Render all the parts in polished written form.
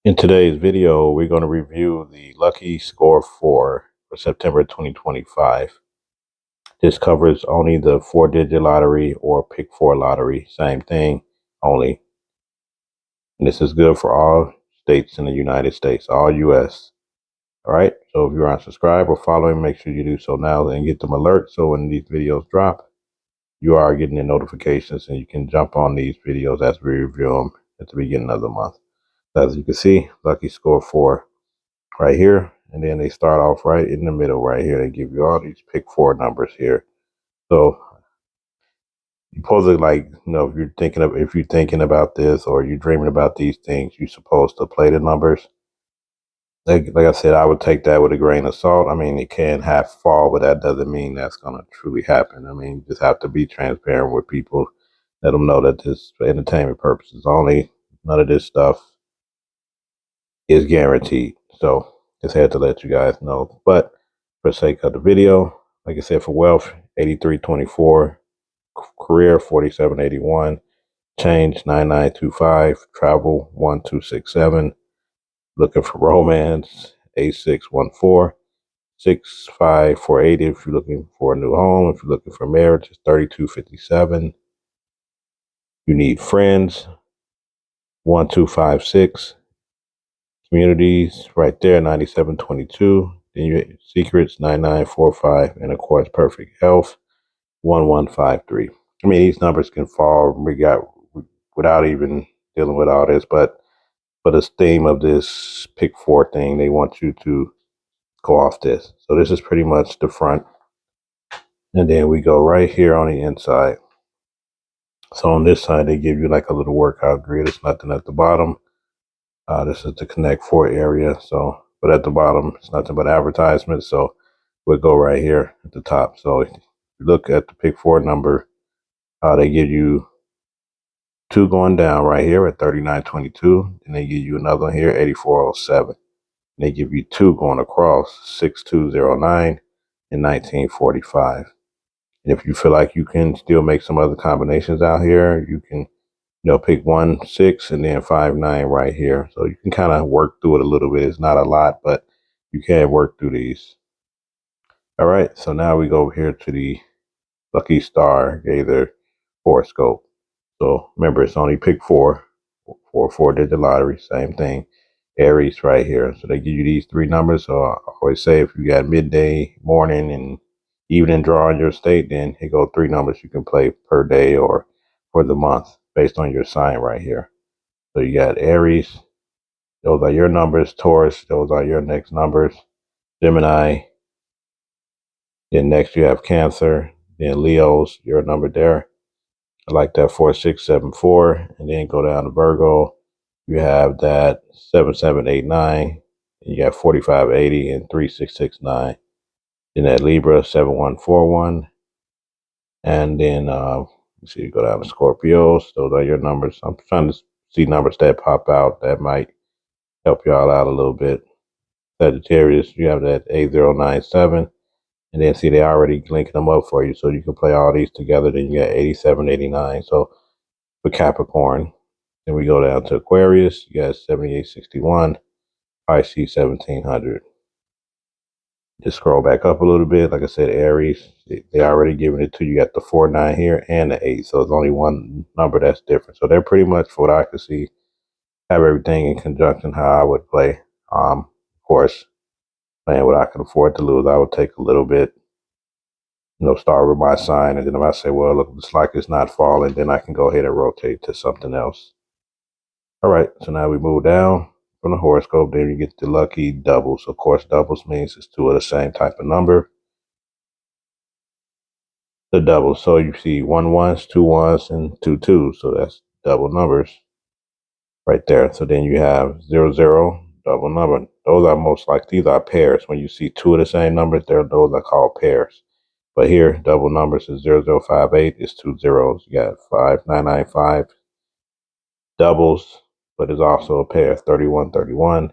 In today's video, we're going to review the Lucky Score 4 for September 2025. This covers only the 4-digit lottery or Pick 4 lottery. Same thing, only. And this is good for all states in the United States, all U.S. All right, so if you're unsubscribed or following, make sure you do so now and get them alerts so when these videos drop, you are getting the notifications and you can jump on these videos as we review them at the beginning of the month. As you can see, Lucky Score 4 right here, and then they start off right in the middle right here. They give you all these Pick 4 numbers here. So you supposed to, like, if you're thinking about this or you're dreaming about these things, you're supposed to play the numbers. Like I said, I would take that with a grain of salt. I mean, it can have fall, but that doesn't mean that's gonna truly happen. I mean, you just have to be transparent with people, let them know that this for entertainment purposes only. None of this stuff is guaranteed. So just had to let you guys know. But for the sake of the video, like I said, for wealth, 8324, career 4781, change 9925, travel 1267, looking for romance 8614, 6548 if you're looking for a new home. If you're looking for marriage, it's 3257. You need friends 1256. Communities right there 9722. Then you secrets 9945, and of course perfect health 1153. I mean, these numbers can fall without even dealing with all this, but for the theme of this Pick 4 thing, they want you to go off this. So this is pretty much the front, and then we go right here on the inside. So on this side, they give you like a little workout grid. It's nothing at the bottom. This is the Connect 4 area. So, but at the bottom, it's nothing but advertisements. So we'll go right here at the top. So if you look at the Pick 4 number, they give you 2 going down right here at 3922. And they give you another one here, 8407. And they give you 2 going across, 6209 and 1945. And if you feel like you can still make some other combinations out here, you can pick 1, 6, and then 5, 9 right here. So you can kind of work through it a little bit. It's not a lot, but you can work through these. All right, so now we go over here to the Lucky Star Gator Horoscope. So remember, it's only Pick 4 for 4-digit lottery. Same thing. Aries right here. So they give you these 3 numbers. So I always say if you got midday, morning, and evening draw in your state, then it go 3 numbers you can play per day or for the month based on your sign right here. So you got Aries, those are your numbers. Taurus, those are your next numbers. Gemini, then next you have Cancer, then Leo's your number there. I like that 4674, and then go down to Virgo. You have that 7789, and you got 4580 and 3669. Then that Libra 7141, and then see, you go down to Scorpios. Those are your numbers. I'm trying to see numbers that pop out that might help y'all out a little bit. Sagittarius, you have that 8097, and then see they already linking them up for you, so you can play all these together. Then you got 8789. So for Capricorn, then we go down to Aquarius. You got 7861, Pisces 1700. Just scroll back up a little bit. Like I said, Aries, they already giving it to you. You got the 4, 9 here and the 8. So it's only one number that's different. So they're pretty much, for what I can see, have everything in conjunction how I would play. Of course, playing what I can afford to lose, I would take a little bit, start with my sign. And then if I say, well, look, it's like it's not falling, then I can go ahead and rotate to something else. All right, so now we move down from the horoscope. Then you get the lucky doubles. Of course, doubles means it's 2 of the same type of number. The doubles. So you see 1 1s, 2 1s, and 2 2s. So that's double numbers right there. So then you have 0 0, double number. Those are most like, these are pairs. When you see 2 of the same numbers, those are called pairs. But here, double numbers is 0058 is 2 zeros. You got 5995 doubles, but it's also a pair, 3131.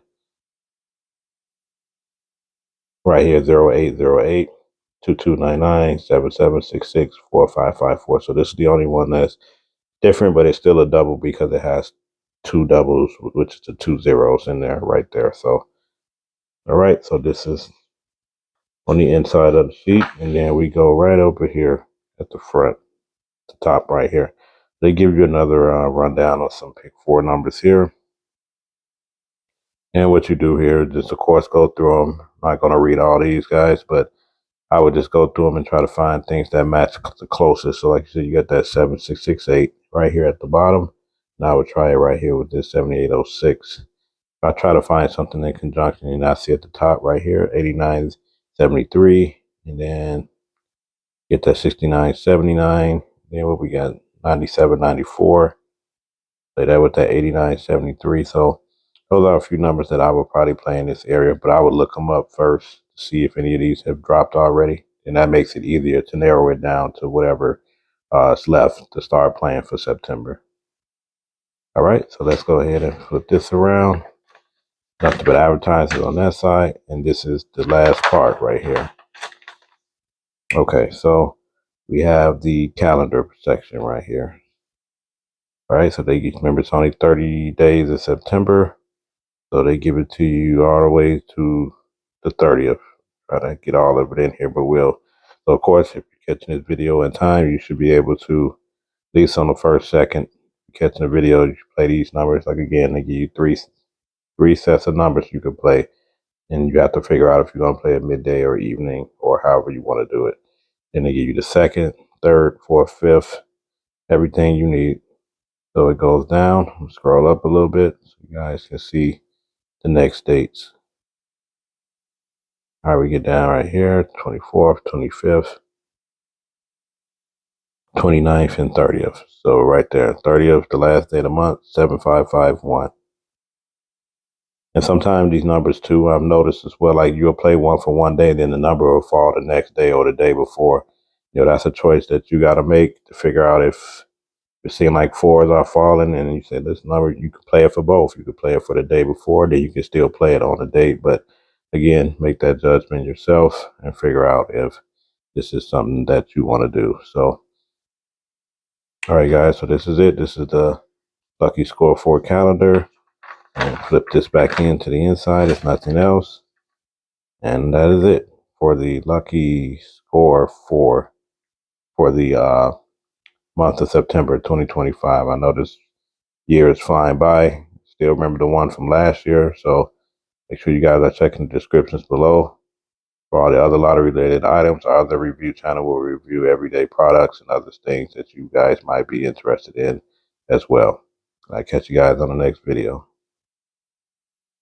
Right here, 0808, 2299, 7766, 4554. So this is the only one that's different, but it's still a double because it has 2 doubles, which is the 2 zeros in there right there. So, all right, so this is on the inside of the sheet, and then we go right over here at the front, the top right here. They give you another rundown of some pick 4 numbers here. And what you do here is just, of course, go through them. I'm not going to read all these guys, but I would just go through them and try to find things that match the closest. So like you said, you got that 7668 right here at the bottom. And I would try it right here with this 7806. I try to find something in conjunction, and I see at the top right here, 8973. And then get that 6979. Then what we got, 9794. Play that with that 8973. So those are a few numbers that I would probably play in this area, but I would look them up first to see if any of these have dropped already. And that makes it easier to narrow it down to whatever is left to start playing for September. All right, so let's go ahead and flip this around. Nothing but advertising on that side. And this is the last part right here. Okay, so we have the calendar section right here. All right, so remember it's only 30 days of September. So they give it to you all the way to the 30th. Try to get all of it in here, but so of course, if you're catching this video in time, you should be able to, at least on the first second, catching the video, you play these numbers. Like again, they give you three sets of numbers you can play, and you have to figure out if you're going to play at midday or evening or however you want to do it. Then they give you the second, third, fourth, fifth, everything you need. So it goes down. Scroll up a little bit so you guys can see the next dates. All right, we get down right here, 24th, 25th, 29th, and 30th. So right there, 30th, the last day of the month, 7551. And sometimes these numbers too, I've noticed as well, like you'll play one for one day, then the number will fall the next day or the day before. That's a choice that you got to make to figure out if it seems like 4s are falling, and you say this number, you can play it for both. You can play it for the day before, then you can still play it on the date. But again, make that judgment yourself and figure out if this is something that you want to do. So, all right, guys, so this is it. This is the Lucky Score 4 calendar. And flip this back into the inside. It's nothing else. And that is it for the Lucky Score 4 for the month of September 2025. I know this year is flying by. Still remember the one from last year. So make sure you guys are checking the descriptions below for all the other lottery related items. Our other review channel will review everyday products and other things that you guys might be interested in as well. I'll catch you guys on the next video.